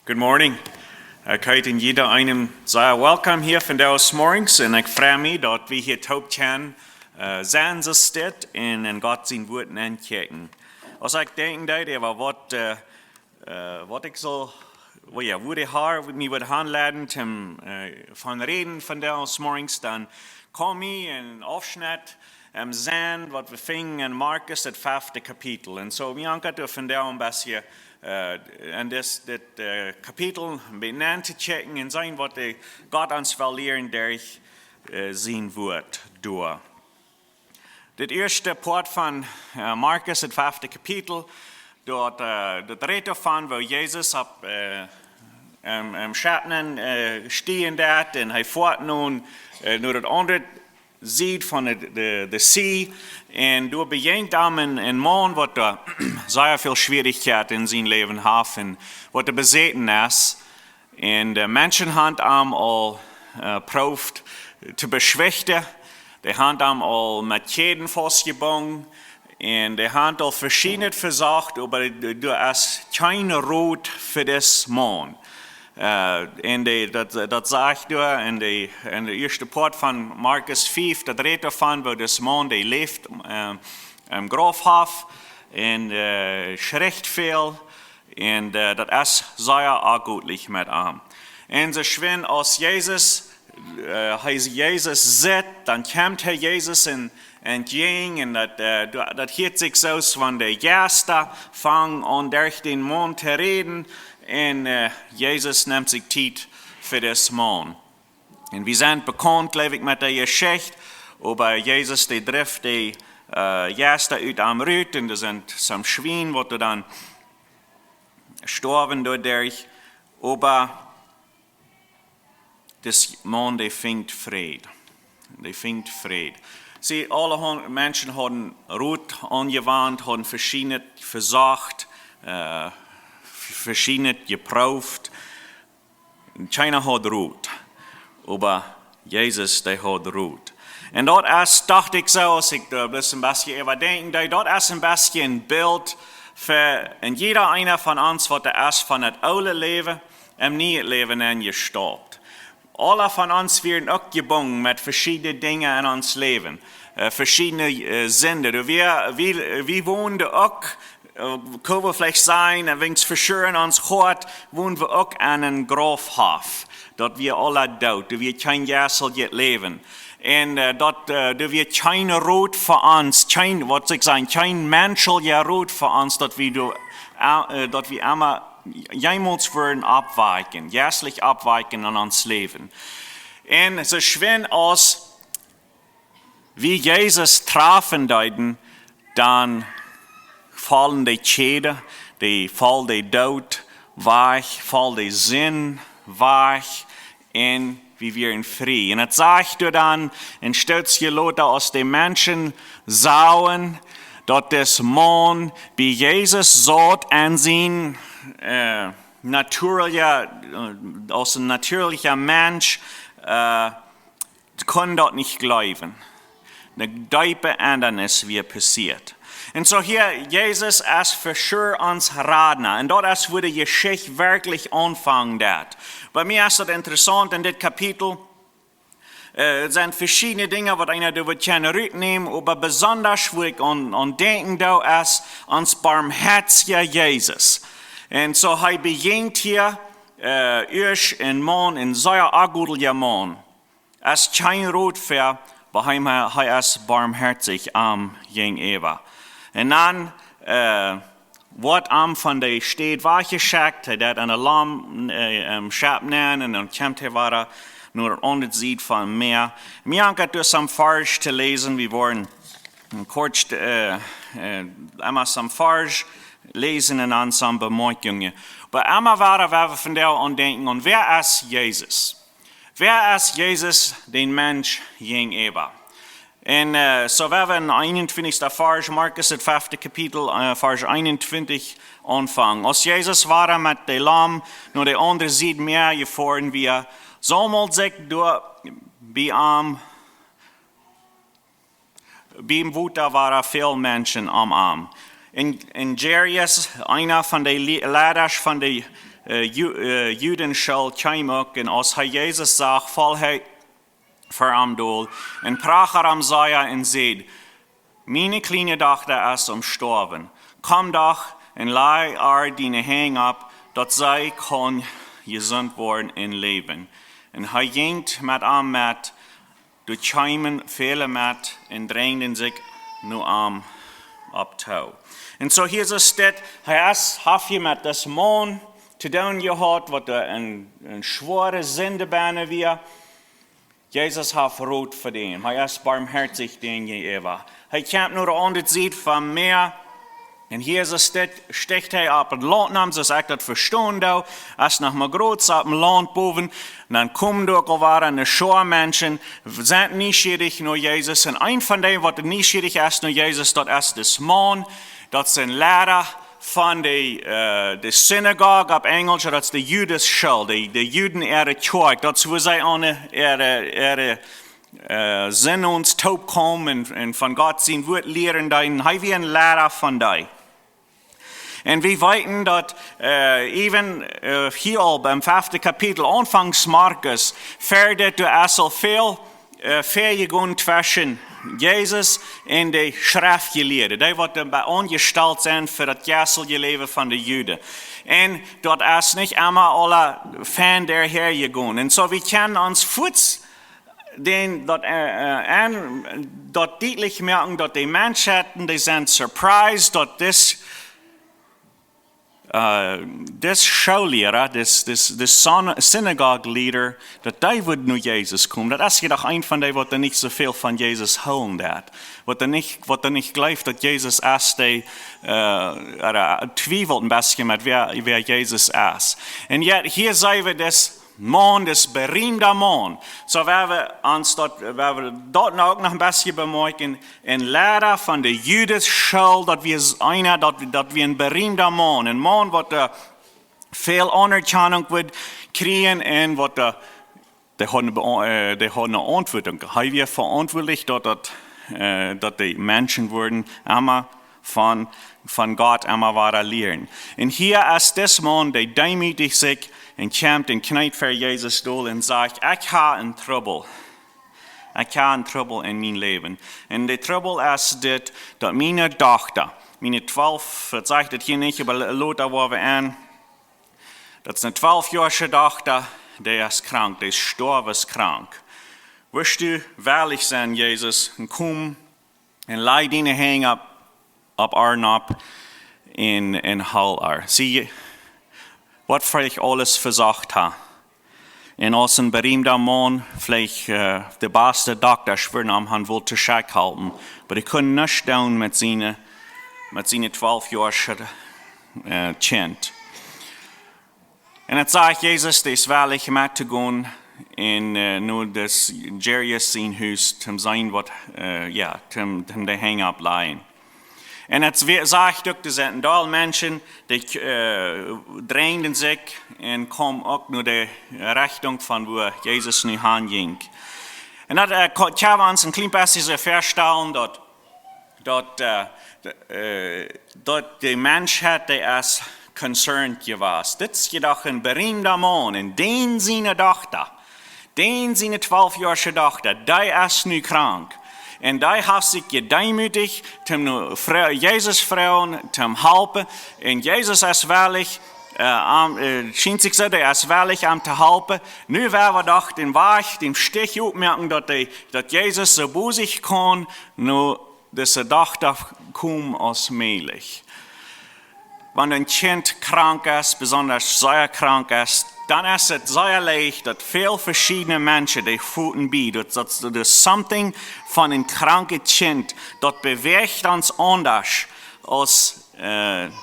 Good morning. Ik heet in jeder einem sehr welkom hier vandaag morgens en ik freue mich dat we hier taub zijn zijn ze stedt en God zijn woord aankijken. Als ik denk dat er wat ik zal, wo de haar me wat aanleiden zum van reden vandaag morgens, dan kom ik een afschnitt zijn wat we vingen in Markus het 5e kapitel. En zo we aankijken vandaag een beetje en dit kapitel benannt te checken en zijn wat God ons wil leren durch zijn woord door. Het eerste poort van Markus, het 5e kapitel, dort het redt van waar Jezus op schatten stehen dat en hij voort nu naar het andere ziet van de zee en door begint aan een man wat er zeer veel schwierigheden in zijn leven heeft en wat er bezeten is en de mensen hand al proeft te beschwichten, de hand al met Keten vastgebonden en de hand al verschillend verzacht, maar er is geen rood voor deze man. En dat zegt door in de eerste poort van Markus 5, dat redt ervan waar deze man die leeft im Grafhof en schrikt veel en dat is zeer agutlich met hem. En ze schwin als Jezus zit, dan komt hij Jezus entgegen en dat hielt zich zo van de eerste vang aan durch den man te reden. En Jezus neemt zich tijd voor deze man. En we zijn bekend, geloof ik, met de geschichte over Jezus die drift de eerste uit am Rüt en er zijn some Schwein, wat er dan sterven dadurch. Aber das man, die vindt vrede. Die vindt vrede. Sie, alle Menschen hadden Rot angewandt, hadden verschiedene versucht, verschiedene geprüft. Keiner hat Ruhe, aber Jesus, der hat Ruhe. Und dort ist, dachte ich so, als ich da ein bisschen überdenke, dort ist ein bisschen ein Bild für jeder einer von uns, was er ist von dem alten Leben, im neuen Leben angestaubt. Alle von uns werden auch gebunden mit verschiedenen Dingen in uns Leben, verschiedene Sünden. Wir wohnen auch, können wir vielleicht sein, wenn es verschüren uns hört, wohnen wir auch an einem Grafhof, dort wir alle tot, dort wir kein Jässel leben. Und dort wird kein Rot für uns, kein menschlicher Rot für uns, dort wir immer jemals würden abweichen, jährlich abweichen in uns Leben. Und es ist schön aus, wie Jesus trafen deuten, dann fallen die Schäden, fallen die Tod weg, fallen die Sinn weg, und wir werden frei. Und es sagt dann, in Stützje Lothar aus den Menschen sauen, dass das Mann bei Jesus sagt, ansehen, aus ein natürlicher Mensch, kann dort nicht glauben. Eine tiefe Ändernis wird passiert. Und so hier, Jesus ist für sure uns Radner. Und dort ist, wo die Geschichte wirklich anfangen hat. Bei mir ist das interessant, in dem Kapitel sind verschiedene Dinge, was einer da wird nehmen, aber besonders, wo ich an denken da ist, ans barmherziger Jesus. Und so er beginnt hier, erst ein Mann, ein sehr agutlicher Mann. Es ist kein Rot für, aber er ist barmherzig gegenüber. Und dann, wat von der Stadt war geschickt, er hat eine Lamm schapnen und dann kommt er weiter nur an Seite von Meer. Mir hat durch some Farge zu lesen, wir wollen kurz einmal some Farge lesen und dann some Bemerkungen. Aber einmal waren wir von der andenken, und wer ist Jesus? Wer ist Jesus, den Mensch gegenüber? Und so werden wir in 21. Vers, Markus, das 5. Kapitel, Vers 21 anfangen. Als Jesus war mit dem Lamm, nur der andere sieht mehr gefahren, wie er sammelt sich durch bei ihm Wutter waren viele Menschen am Arm. In Jairus, einer von den Leitern von den Juden schall keimek en als hij Jezus zag, val hij voor am doel en prach am Seier en zeid, meine kleine dochter is omstorven, kom doch en lei die hang op, dat zij kon gezond worden en leven. En hij ging met am met, de cheimen vele met en drängten zich nu am op touw. En zo hier is het, hij is hafje met das man te doen gehad, wat een schwere zinde bijna weer. Jezus heeft rood voor hem. Hij is barmherzig den je Eva. Hij komt nur aan het ziet van meer. En hier is het, sticht hij op het land nam, zoals ik dat verstaan doe. Als nog maar groot op het land boven, dan komen er ook waren een schoor mensen, zijn nieuwsgierig naar Jezus. En een van denen wat nieuwsgierig is naar Jezus, dat is de man, dat is een leraar van de synagoge op Engels, dat is de Judas school, de Juden ihre kerk, dat is waar zij aan ihre zin ons taub komen en van God zijn woord leren. Hij was een leraar van die. En we weten dat even hier al beim 5. Kapitel, anfangs Markus, verder du es al veel vergegaan tussen Jezus en de schriftgeleerden. Die wat bij ongesteld zijn voor het jaarlijke leven van de Joden. En dat is niet allemaal alle van der Heer gegaan. En zo we kunnen ons voets dat duidelijk merken dat de mensen die zijn surprised dat this schoolleraar, this synagogue leader, dat die wordt naar Jezus komen. Dat is gedacht een van die wat er niet zoveel van Jezus houden dat. Wat er niet gelooft dat Jezus is, die twijfelt een beetje met wer Jezus is. En yet, hier zien we das man, das beroemde man. So we dat nou ook nog een beetje bemerken. Een leraar van de Judas school, dat we een beroemde man. Een man wat veel anerkenning wordt krijgen en wat de hadden een antwoording. Hij was verantwoordelijk dat de mensen worden allemaal van God allemaal waren leren. En hier is deze man die demütig zich en komt en knijpt voor Jezus doel en zegt, ik ga in trouble. Ik ga in trouble in mijn leven. En de trouble is dit, dat mijn dochter, mijn 12, het zegt het hier niet, maar later waar we aan, dat is een 12-jarige dochter, die is krank, die is stervenskrank. Wirst du waarlijk zijn, Jezus, en kom en leid die hang op haar en haal haar. Zie je, wat vielleicht alles versagt hat. En als een beroemde man, vielleicht de beste dokter schwören, han wollte Schak halten. Maar ik kon nichts doen met zijn 12-jarige kind. En het zegt Jezus, die is waarlijk met te gaan in nu des Jairus zijn huis, te zijn wat, te de hang op leien. En het zegt ook, er zijn daar mensen die drängten zich en komen ook naar de richting van waar Jezus nu heen ging. En dat kan we ons een klein beetje voorstellen dat de mensheid die is concerned geweest. Dit is jedoch een beroemde man en den zijn dochter, den zijn 12-jarige dochter, die is nu krank. En die heeft zich gedemütigt, Jezus vrouwen te helpen. En Jezus is waarlijk, schijnt zich zo, hij is waarlijk om te helpen. Nu werden we toch den Stich opmerken, dat Jezus zo boezig kan, nu deze dochter komt als meilig. Wanneer een kind krank is, besonders zeer krank is, dan is het zeer leicht dat veel verschillende mensen die voeten bij. Dat is something van een kranke kind dat beweegt ons anders als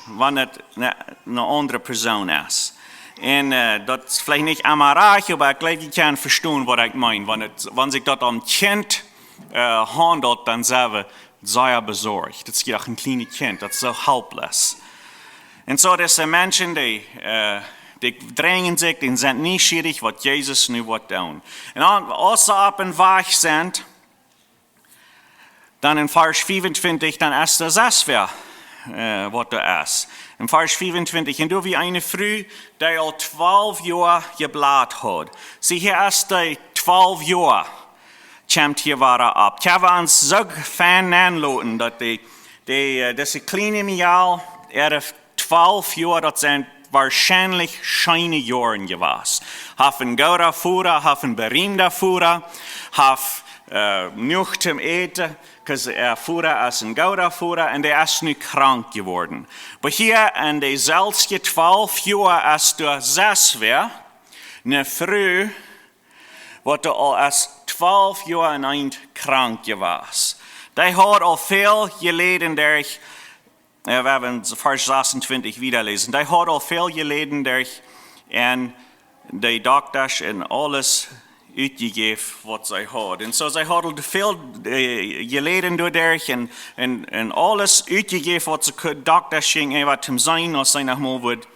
wanneer het een andere persoon is. En dat is vielleicht niet allemaal raar, maar ik denk je kan verstaan wat ik meen. Wanneer zich dat om kind handelt, dan zijn we zeer bezorgd. Dat is ja een kleine kind, dat is zo helpless. En zo deze mensen die drängen zich en zijn nieuwsgierig wat Jezus nu wordt doen. En als ze op een weg zijn, dan in vers 25, dan is er 6 weer. was du ist. Im Vers 25, und du wie eine Früh, die al 12 Jahre geblat hat. Sie hier ist die 12 Jahre, kommt hier war ab. Ich habe uns so fan anloten, dass diese kleine Mial, 12 Jahre, das sind wahrscheinlich scheine Jahren gewesen. Hafen gouda Fuhrer, hafen berimda Fuhrer, haf nicht zum Eten, weil Fuhrer ist ein gouda Fuhrer und er ist nicht krank geworden. Aber hier in den selben 12 Jahren, als du 6 war, eine Früh, wo du als 12 Jahre nicht krank warst. Die hat auch viel geleden durch, wir werden Vers 26 wiederlesen, die hat auch viel geleden durch und die Doktors und alles uitgegeben, was sie hat. Und so sie hat viel geleden durch und alles uitgegeben, was sie Doktors ging, was zum sein, als sie nochmal wird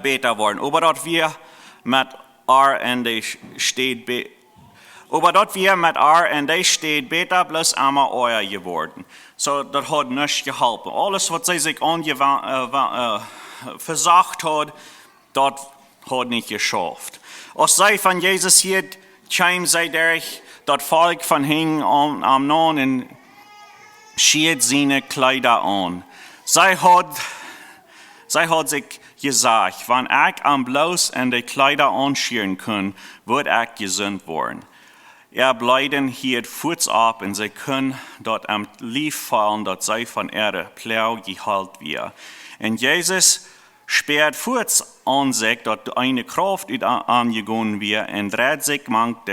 besser worden. Aber dort wir mit R&D steht, aber dort wir mit R&D steht besser, bloß einmal euer geworden. So, das hat nicht geholfen. Alles, was sie sich versagt hat, das hat nicht geschafft. Als sie von Jesus hier kam, sie durch das Volk von Hing am Non und schied seine Kleider an. Sie hat sich gesagt, wenn ich am bloß an die Kleider anschieren kann, wird ich gesund werden. Bleiben hier Fuß ab und sie können dort am Lief fallen, dort sei von ihrer Plau geheilt wird. Und Jesus sperrt Fuß an sich, dort eine Kraft angegangen wird und dreht sich mangt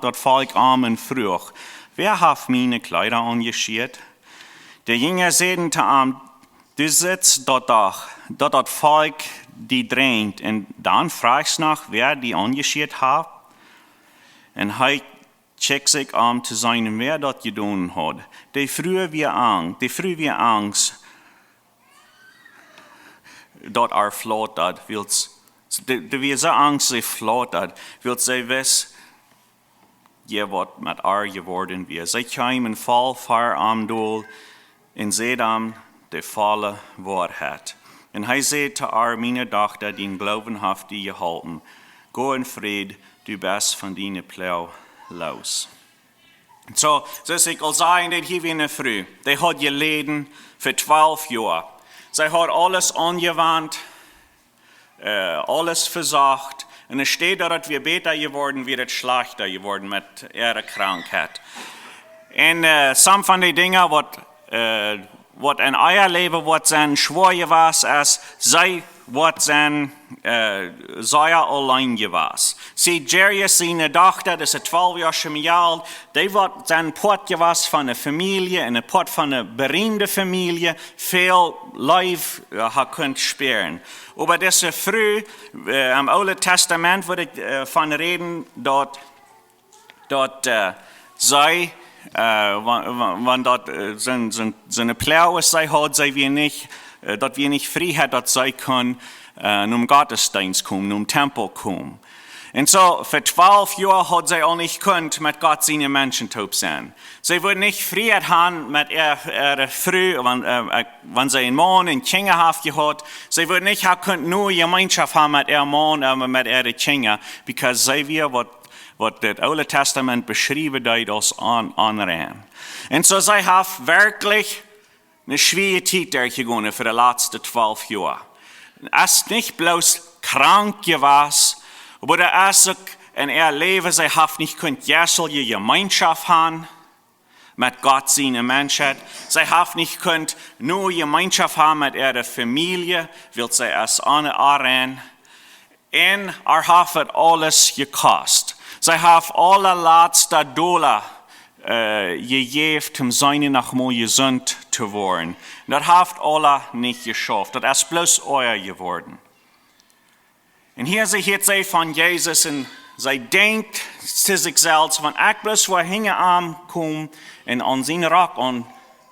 dort Volk armen früh. Wer hat meine Kleider angeschiert? Der Jünger sagten zu ihm, du sitzt dort Volk, die drängt, und dann fragst du nach, wer die angeschiert hat. Und er checkt sich zu sein, wer das getan hat. Die früher wir Angst, dort flottet, wie so Angst sie flottet, will sie wissen, was mit geworden wird. Sie kamen voll Feuer am Duel und sie dann die volle Wahrheit. Und er sagt zu meine Tochter, die glaubenhaft die gehalten, go in Fried, du bist von deiner Plau los. So ist ich will sagen, dass hier wie eine Früh, die hat geleden für 12 Jahre. Sie hat alles angewandt, alles versagt. Und es steht da, dass wir besser geworden, wir sind schlechter geworden mit ihrer Krankheit. Und some von den Dingen, was in euer Leben schwer gewesen ist, sei was sei allein gewesen. Sie Jerry, seine Tochter, das ist 12 Jahre alt, die war ein Port gewesen von einer Familie, ein Port von einer berühmten Familie, viel Life könnt sparen. Aber das ist früh, im Alten Testament würde ich von reden, dort sei, wenn dort so eine Plau ist, sei hat, sei wir nicht, dort wir nicht Freiheit dort sei können, um Gottesdienst kommen, um Tempel kommen. Und so, für 12 Jahre hat sie auch nicht gekonnt, mit Gott seine Menschen zu sein. Sie würden nicht Freiheit haben mit ihrer Früh, wenn sie einen Mann in Kinder gehabt. Sie würden nicht nur Gemeinschaft haben mit ihrem Mann, aber mit ihren Kindern, weil sie wir, was das Alte Testament beschrieben hat, als anrennen. Und so, sie haben wirklich eine schwierige Zeit durchgegangen für die letzten 12 Jahre. Es ist nicht bloß krank gewesen, aber er ist in ihr Leben, sie haben nicht jede Gemeinschaft haben mit Gott, seine Menschheit. Sie haben nicht nur Gemeinschaft haben mit ihrer Familie, weil sie es anrennen. Und hat alles gekostet. Sie haben alle letzte Dollar gegeben, um seine nochmal gesund zu werden. Das hat alle nicht geschafft. Das ist bloß euer geworden. Und hier seht ihr von Jesus und sie denkt zu sich selbst, wenn ich bloß wohin komme und an seinen Rock und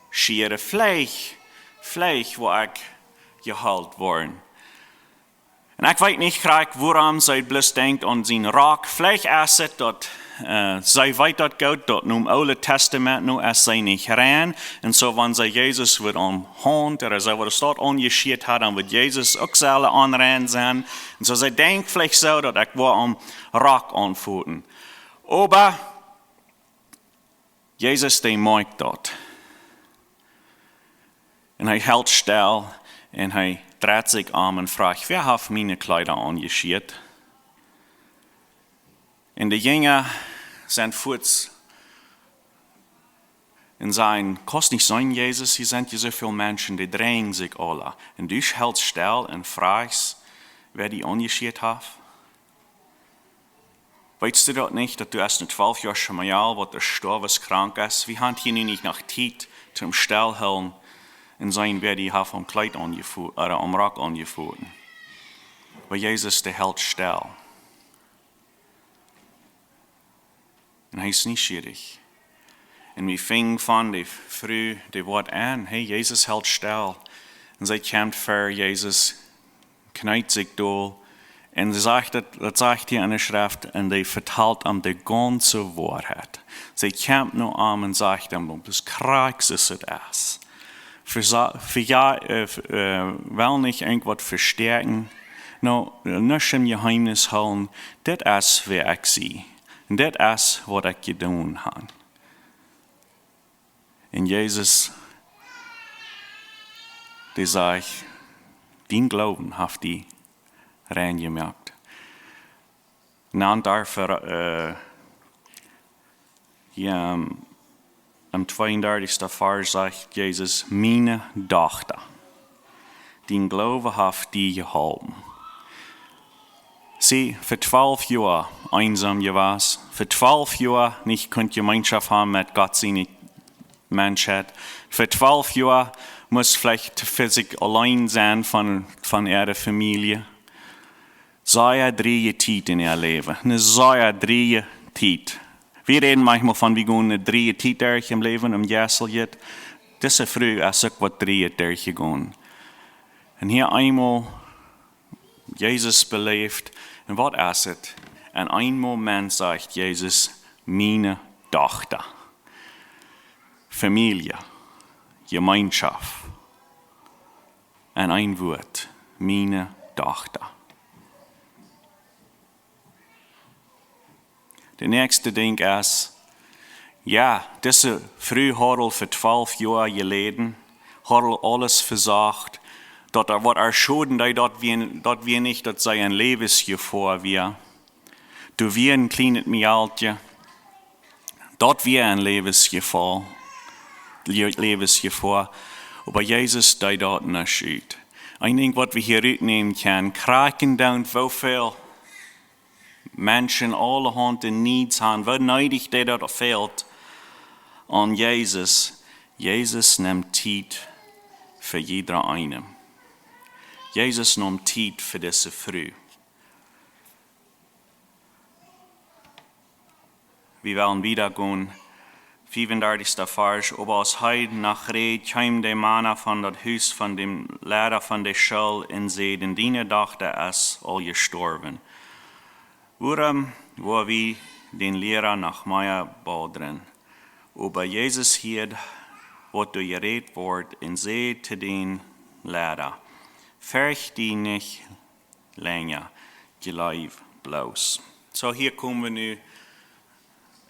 schiere Fleisch, wo ich gehalten worden. Und ich weiß nicht, woran sie bloß denkt an seinen Rock. Vielleicht ist es, dass zij weet dat goed, dat nu im Oude Testament nu als zij niet rein. En zo wanneer zij Jezus wordt omhond, oder zij wordt staat ongeschiet had, dan wordt Jezus ook zelf onrein zijn. En zo zij denkt vielleicht zo, dat ik wil om Rock anvoeten. Aber Jezus, die maakt dat. En hij houdt stil en hij draait zich om en vraagt, wer heeft mijn kleider aangeschiet? En de Jünger zijn voets en zeggen, kost niet zijn, Jezus, hier zijn hier zoveel mensen, die drängen zich alle. En du houdt stil en vraagt, wer die aangeschiet heeft? Weißt du dat nicht, dass du erst 12 Jahre schon mal, wo der Storbes krank ist? Wie hat hier nicht nach Zeit zum Stillhalten und sein, wer die hat am Kleid angefunden, oder am Rock angefunden? Weil Jesus, der hält still. Und er ist nicht schwierig. Und wir fingen von der Früh, der Wort an, hey, Jesus hält still. Und sie kämpft für Jesus, kneit sich durch. Und sie sagt, das sagt hier in der Schrift, und die verteilt ihm die ganze Wahrheit. Sie kämpft nur an und sagt ihm, das Kreuz ist es. Will nicht irgendwas verstärken, nur nicht im Geheimnis halten, das ist, wer ich sehe. Und das ist, was ich getan habe. Und Jesus, der sagt, dein Glauben hat die reingemacht. Und dann dafür, am 32. Vers sagt Jesus, meine Tochter, dein Glaube hat die geholfen. Sie, für 12 Jahre einsam gewesen, für 12 Jahre nicht könnt Gemeinschaft haben mit Gott, seine Menschheit. Für 12 Jahre muss vielleicht für sich allein sein von ihrer Familie. Sehr drei Zeit in ihr Leben, eine sehr drei Zeit. Wir reden manchmal von, wie gehen eine drei Zeit durch im Leben, im Jessel jetzt. Das ist früh, als ich was drei durchgegangen. Und hier einmal Jesus belebt, und was ist es? Und ein Moment sagt Jesus, meine Tochter. Familie, Gemeinschaft. Und ein Wort, meine Tochter. Der nächste Ding ist, ja, diese früh hat für 12 Jahre geleden, hat alles versagt, dort wird erschoden, dort wir nicht, dort sei ein Lebensgefahr wir. Du wir ein kleines Mädchen, dort wir ein Lebensgefahr, aber Jesus, der dort nicht sieht. Ein Ding, was wir hier mitnehmen können, kraken down, wo viel Menschen alle Handen nichts haben, wo neidig der dort fehlt an Jesus. Jesus nimmt Zeit für jeder einen. Jesus nimmt Zeit für diese Früh. Wir wollen wiedergehen. 35. Vers, aber aus Heiden nach Red kam der Mann von das Haus von dem Lehrer von der Schule und sie, den Diener dachte, es all gestorben. Warum war wir den Lehrer nach Meier bodren? Aber Jesus hielt, was du geredet wird, und sie zu den Lehrer. Fürcht die nicht länger, bleib bloß. So hier kommen wir nu.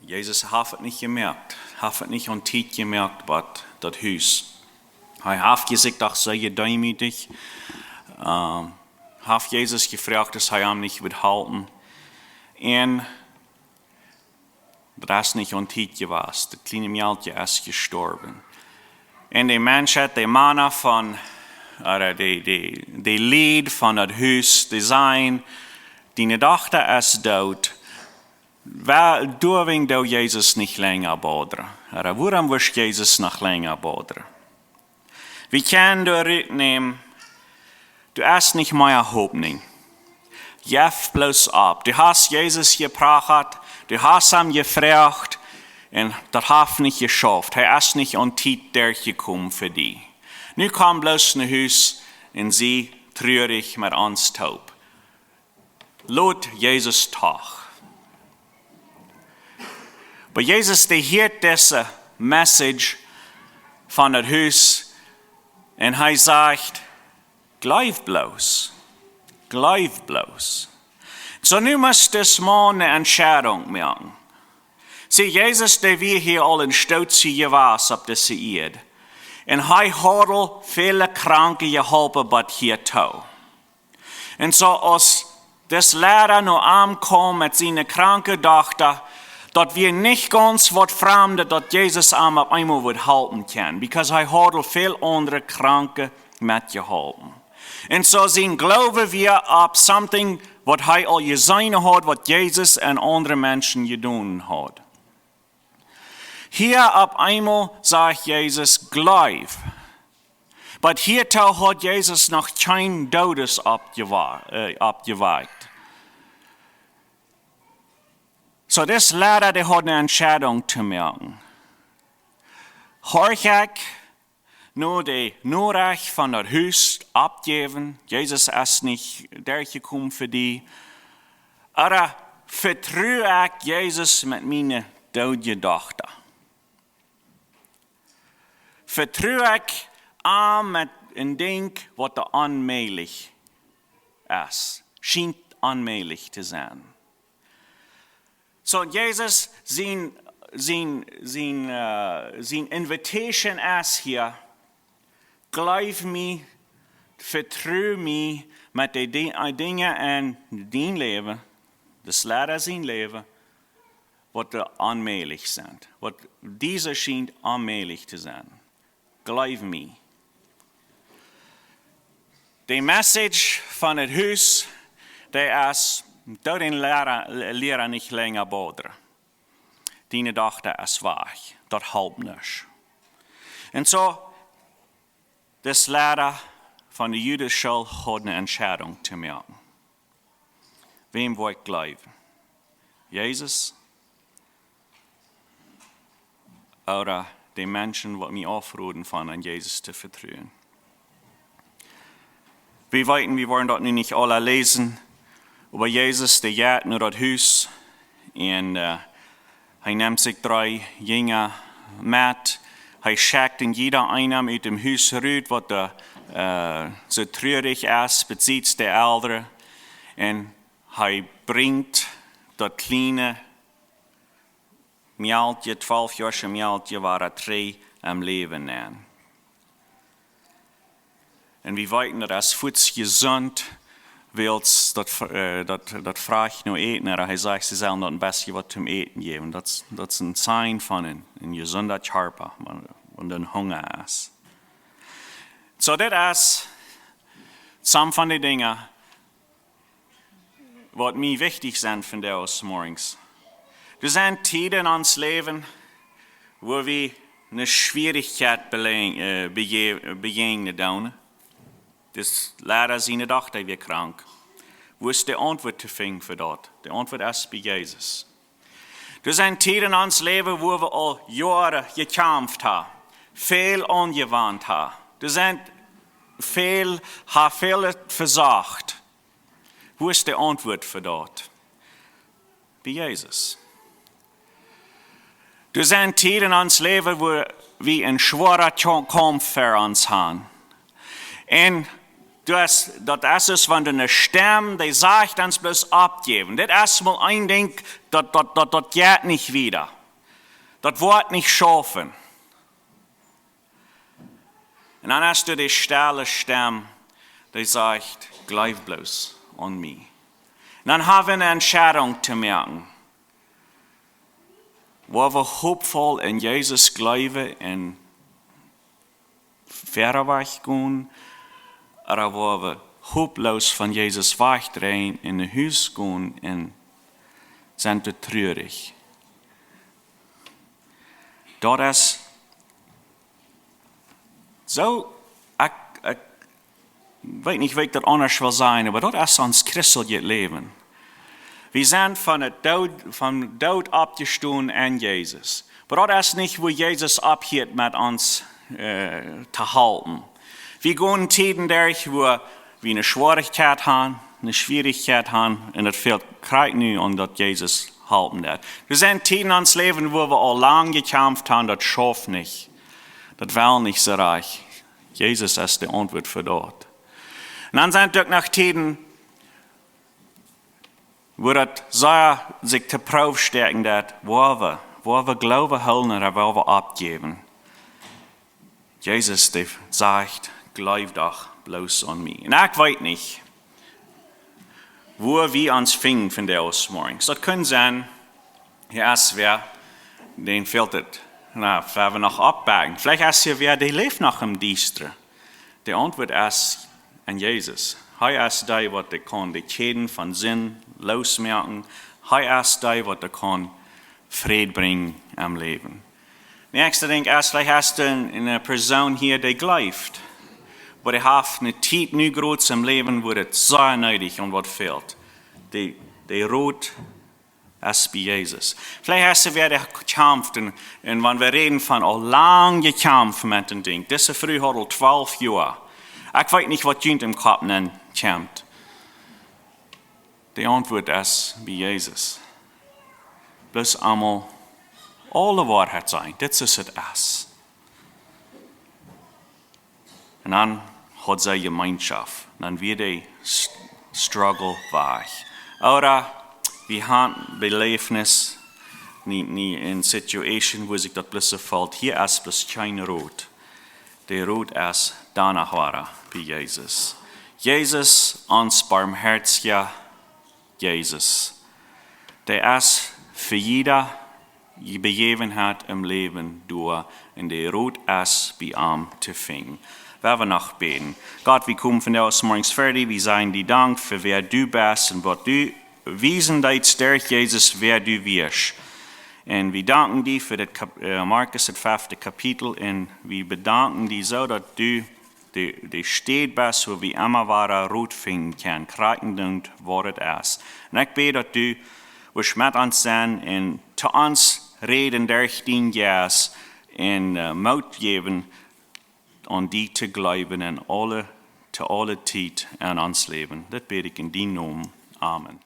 Jesus hat es nicht gemerkt, hat es nicht an Zeit gemerkt, was das Haus. Er hat gesagt, ach, sei demütig. Hat Jesus gefragt, dass er ihm nicht wird halten. Und das ist nicht an Zeit gewesen. Das kleine Mädchen ist gestorben. Und der Mensch hat den Mann von, oder die Lied von das Haus, Design, die Tochter ist tot. Dürfen du Jesus nicht länger bodern? Oder warum wirst Jesus noch länger bodern? Wie kann du rücknehmen? Du hast nicht mehr Hoffnung. Jef bloß ab. Du hast Jesus gebracht, du hast ihn gefragt und das hat nicht geschafft. Er ist nicht an Zeit durchgekommen für dich. Nu kam bloß nach Haus und sie traurig mit uns taub. Lot Jesus Tag. Aber Jesus, der hört diese Message von dem Haus und er sagt, bleib bloß. Bleib bloß. So nun muss das mal eine Entscheidung machen. Sieh, Jesus, der wir hier alle in Stolz gewas auf diese Erde. Und er hat viele Kranke geholfen, was hier tau. Und so als das Lehrer noch ankommt mit seiner kranken Tochter, dass wir nicht ganz was Fremde, dass Jesus auf einmal wird halten kann. Because er hat viele andere Kranke mitgeholfen. Und so glauben wir ab something, was er all gesehen hat, was Jesus und andere Menschen getan hat. Hier ab einmal sagt Jesus, bleib. Aber hier hat Jesus noch kein Todes abgewagt. So das Lehrer, der hat eine Entscheidung zu machen. Horch ich nur die Nachricht von der Höchst abgeben, Jesus ist nicht durchgekommen für die, oder vertraue ich Jesus mit meiner toten Tochter? Vertraue ich an mit ein Ding, was da unmöglich ist, scheint unmöglich zu sein. So Jesus, sein Invitation ist hier, glaub mir, vertraue mir mit den Dingen in dein Leben, das Lehrer sein Leben, was da unmöglich sind. Was diese scheint unmöglich zu sein. Glaub mir. Die Message von dem Haus, der ist, da den Lehrer nicht länger bodern. Deine Tochter ist weich, das halb nicht. Und so, das Lehrer von der jüdischen Schule hat eine Entscheidung zu machen. Wem will ich glauben? Jesus? Oder die Menschen, die mich aufrufen, an Jesus zu vertrauen? Wir wollen dort nicht alle lesen, aber Jesus, der geht nur das Haus und er nimmt sich 3 Jünger mit. Er schickt in jeder einen aus dem Haus raus, was so traurig ist, bezieht der Ältere. Und er bringt das kleine Mädchen, 12 Jahre Mädchen, war 3 am Leben an. Und wir wissen, dass Fuß gesund wird, das fragt nur eten, aber er sagt, sie sollen ein bisschen was zum Eten geben. Das ist ein Zeichen von einem gesunden Körper und ein Hunger ist. So, das ist some von den Dingen, was mir wichtig sind von der aus morgens. Das sind Zeiten in uns Leben, wo wir eine Schwierigkeit begegnen. Das Lehrer seine Tochter wird krank. Wo ist die Antwort zu finden für dort? Die Antwort ist bei Jesus. Das sind Zeiten in uns Leben, wo wir all Jahre gekämpft haben, viel angewandt haben. Das sind viel versagt. Wo ist die Antwort für dort? Bei Jesus. Das sind Zeiten in uns Leben, wo wir einen schweren Kampf für uns haben. Und das ist es, wenn du eine Stimme, die sagt uns bloß abgeben. Das ist mal ein Ding, das geht nicht wieder. Das wird nicht schaffen. Und dann hast du die stille Stimme, die sagt, bleib bloß an mir. Und dann haben wir eine Entscheidung zu machen. Wo wir hoffvoll in Jesus glauben und verweg gehen, oder wo wir hofflos von Jesus wegdrehen, in ein Haus gehen und sind wir traurig. Dort ist so, ich weiß nicht, wie das anders will sein, aber dort ist uns christliches Leben. Wir sind vom Tod abgestoßen an Jesus. Aber dort ist nicht, wo Jesus abhält, mit uns zu halten. Wir gehen Zeiten durch, wo wir eine Schwierigkeit haben, und das fehlt gerade nicht, und das Jesus halten das. Wir sind Tiden ans Leben, wo wir auch lang gekämpft haben, das schafft nicht. Das will nicht so reich. Jesus ist die Antwort für dort. Und dann sind wir nach Tiden, wo das sich zur Probe stärken, wo wir Glauben holen oder wo wir abgeben. Jesus sagt, glaub doch bloß an mich. Und ich weiß nicht, wo wir uns fingen von der aus morgens. Das kann sein, hier ist wer, den fehlt es. Na, wenn wir noch abbergen. Vielleicht ist hier wer, der lebt noch im Diestre. Die Antwort ist an Jesus. Hij ist der, was der kann die Schäden von Sinn losmerken. Hij ist der, was der kann Frieden bringen am Leben. Nächste Ding ist, vielleicht hast du eine Person hier, die glaubt. Aber die hat eine Zeit nicht groß im Leben, wo das sehr nötig und was fehlt. Die ruht ist bei Jesus. Vielleicht hast du wer, der gekämpft. Und wenn wir reden von lang gekämpft mit dem Ding. Diese Früh hat 12 Jahre. Ich weiß nicht, was Jünd im Kopf kämpft. Die Antwort ist bei Jesus. Bloß einmal alle Wahrheit sein. Das ist es. Und dann hat sie Gemeinschaft. Dann wird der Struggle weich. Oder wir haben Belebnis, nicht in Situation, wo sich das bloß fällt. Hier ist bloß kein Rot. Der Rot ist danach war bei Jesus. Jesus, uns barmherziger Jesus. Der ist für jeder Begebenheit im Leben durch, und der Rot ist bei ihm zu finden. Werden wir noch beten. Gott, wir kommen von der aus morgens fertig. Wir sagen dir Dank für wer du bist und was du wiesen deitst durch Jesus, wer du wirst. Und wir danken dir für das Markus, das 5. Kapitel, und wir bedanken dir so, dass du die steht bist, wo wir immer wahre Rot finden können, kriegen und was es ist. Und ich bete, dass du mit uns sein und zu uns reden durch dein Geist und Mut geben, an die zu glauben und zu aller Zeit an uns leben. Das bete ich in deinem Namen. Amen.